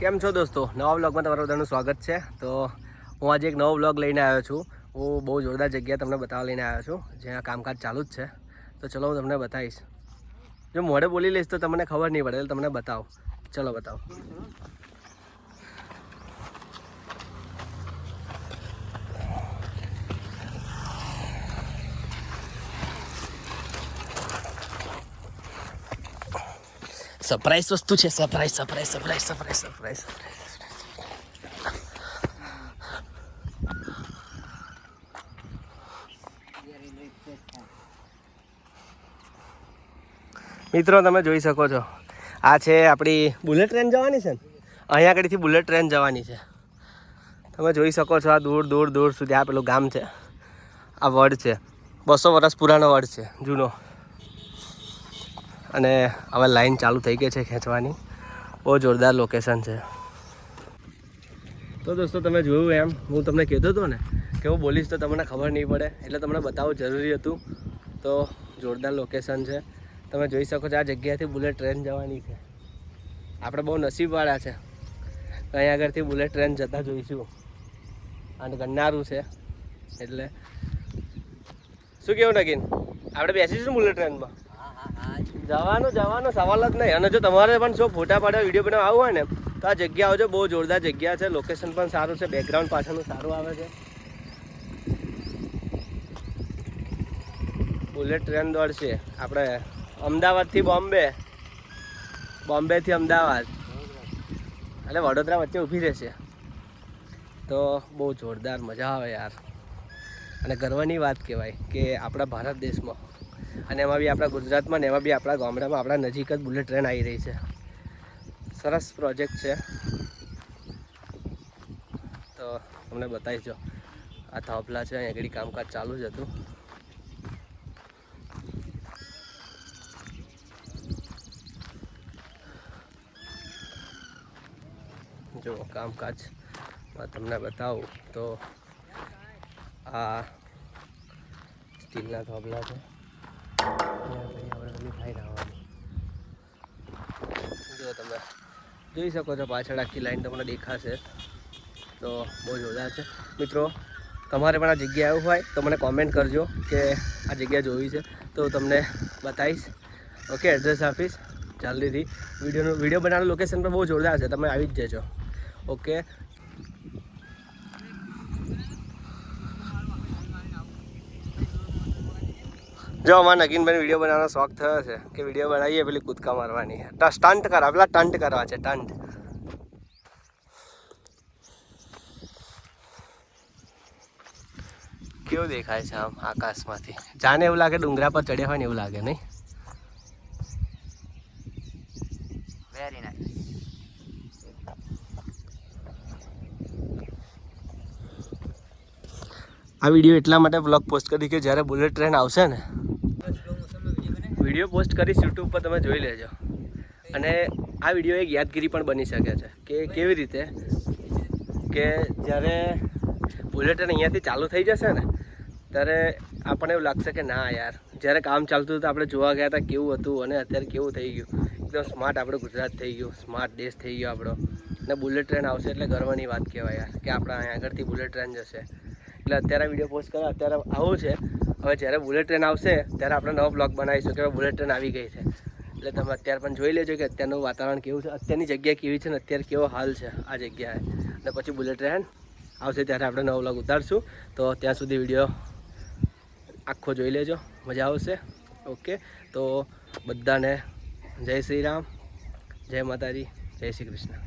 કેમ છો દોસ્તો? નવા વ્લોગમાં તમારું બધાનું સ્વાગત છે. તો હું આજે એક નવો વ્લોગ લઈને આવ્યો છું. હું બહુ જોરદાર જગ્યા તમને બતાવવા લઈને આવ્યો છું, જ્યાં કામકાજ ચાલુ જ છે. તો ચલો હું તમને બતાવીશ. જો મોઢે બોલી લઈશ તો તમને ખબર નહીં પડે, એટલે તમને બતાવો. ચલો બતાવો. સરપ્રાઈઝ વસ્તુ છે. Surprise surprise surprise surprise surprise મિત્રો તમે જોઈ શકો છો, આ છે આપણી બુલેટ ટ્રેન જવાની છે ને, અહીંયા આગળથી બુલેટ ટ્રેન જવાની છે. તમે જોઈ શકો છો, આ દૂર દૂર દૂર સુધી આ પેલું ગામ છે. આ વડ છે, 200 વર્ષ પુરાનો વડ છે, જૂનો. અને હવે લાઈન ચાલુ થઈ ગઈ છે ખેંચવાની. બહુ જોરદાર લોકેશન છે. તો દોસ્તો તમે જોયું એમ, હું તમને કહેતો હતો ને કે હું બોલીશ તો તમને ખબર નહીં પડે, એટલે તમને બતાવવું જરૂરી હતું. તો જોરદાર લોકેશન છે. તમે જોઈ શકો છો, આ જગ્યાથી બુલેટ ટ્રેન જવાની છે. આપણે બહુ નસીબવાળા છે, અહીં આગળથી બુલેટ ટ્રેન જતા જોઈશું. અને ગણનારું છે, એટલે શું કેવું નગીન, આપણે બેસીશું બુલેટ ટ્રેનમાં? જવાનો સવાલ જ નહીં. અને જો તમારે પણ જો ફોટા પાડવા વિડીયો બનાવવા આવવું હોય ને, તો આ જગ્યા આવજો. બહુ જોરદાર જગ્યા છે, લોકેશન પણ સારું છે, બેકગ્રાઉન્ડ પાછળનું સારું આવે છે. બુલેટ ટ્રેન દોડશે આપણે અમદાવાદથી બોમ્બે, બોમ્બેથી અમદાવાદ એટલે વડોદરા વચ્ચે ઊભી રહેશે. તો બહુ જોરદાર મજા આવે યાર. અને ગર્વની વાત કહેવાય કે આપણા ભારત દેશમાં, અને એમાં બી આપણા ગુજરાતમાં, ને એમાં બી આપણા ગામડામાં, આપણા નજીક જ બુલેટ ટ્રેન આવી રહી છે. સરસ પ્રોજેક્ટ છે. તો તમને બતાવીશો, આ થાંભલા છે, અહીં આગળ કામકાજ ચાલુ જ હતું. જો કામકાજમાં તમને બતાવું તો આ સ્ટીલના થાંભલા છે. જો તમે જોઈ શકો છો, પાછળ આખી લાઈન તમને દેખાશે. તો બહુ જોરદાર છે. મિત્રો તમારે પણ આ જગ્યા આવ્યું હોય તો મને કોમેન્ટ કરજો કે આ જગ્યા જોઈ છે, તો તમને બતાવીશ. ઓકે, એડ્રેસ આપીશ જલ્દીથી. વિડીયો બનાવવાનું લોકેશન પણ બહુ જોરદાર છે, તમે આવી જ જજો. ઓકે, જો અમારા નગીનભાઈ વિડીયો બનાવવાનો શોખ થયો છે કે વિડીયો બનાવીએ, પેલી કૂદકા મારવાની, સ્ટન્ટ કરવા, પેલા ટંટ કરવા છે, ટંટ. કેવું દેખાય છે આમ આકાશમાંથી? જાને એવું લાગે ડુંગરા પર ચડ્યા હોય ને એવું લાગે, નહીં? Very nice. આ વિડીયો એટલા માટે બ્લોગ પોસ્ટ કરી કે જ્યારે બુલેટ ટ્રેન આવશે ને, વિડીયો પોસ્ટ કરીશ યુટ્યુબ પર, તમે જોઈ લેજો. અને આ વિડીયો એક યાદગીરી પણ બની શકે છે. કે કેવી રીતે કે જ્યારે બુલેટ ટ્રેન અહીંયાથી ચાલુ થઈ જશે ને, ત્યારે આપણને એવું લાગશે કે ના યાર, જ્યારે કામ ચાલતું હતું આપણે જોવા ગયા હતા કેવું હતું, અને અત્યારે કેવું થઈ ગયું. એકદમ સ્માર્ટ આપણું ગુજરાત થઈ ગયું, સ્માર્ટ દેશ થઈ ગયો આપણો. અને બુલેટ ટ્રેન આવશે એટલે ગર્વની વાત કહેવાય યાર, કે આપણા અહીંયા આગળથી બુલેટ ટ્રેન જશે. એટલે અત્યારે વિડીયો પોસ્ટ કરો, અત્યારે આવું છે. હવે જ્યારે બુલેટ ટ્રેન આવશે ત્યારે આપણે નવો બ્લોગ બનાવીશું કે બુલેટ ટ્રેન આવી ગઈ છે. એટલે તમે અત્યારે પણ જોઈ લેજો કે અત્યારનું વાતાવરણ કેવું છે, અત્યારની જગ્યા કેવી છે, ને અત્યારે કેવો હાલ છે આ જગ્યાએ. અને પછી બુલેટ ટ્રેન આવશે ત્યારે આપણે નવો બ્લોગ ઉતારશું. તો ત્યાં સુધી વિડીયો આખો જોઈ લેજો, મજા આવશે. ઓકે, તો બધાને જય શ્રી રામ, જય માતાજી, જય શ્રી કૃષ્ણ.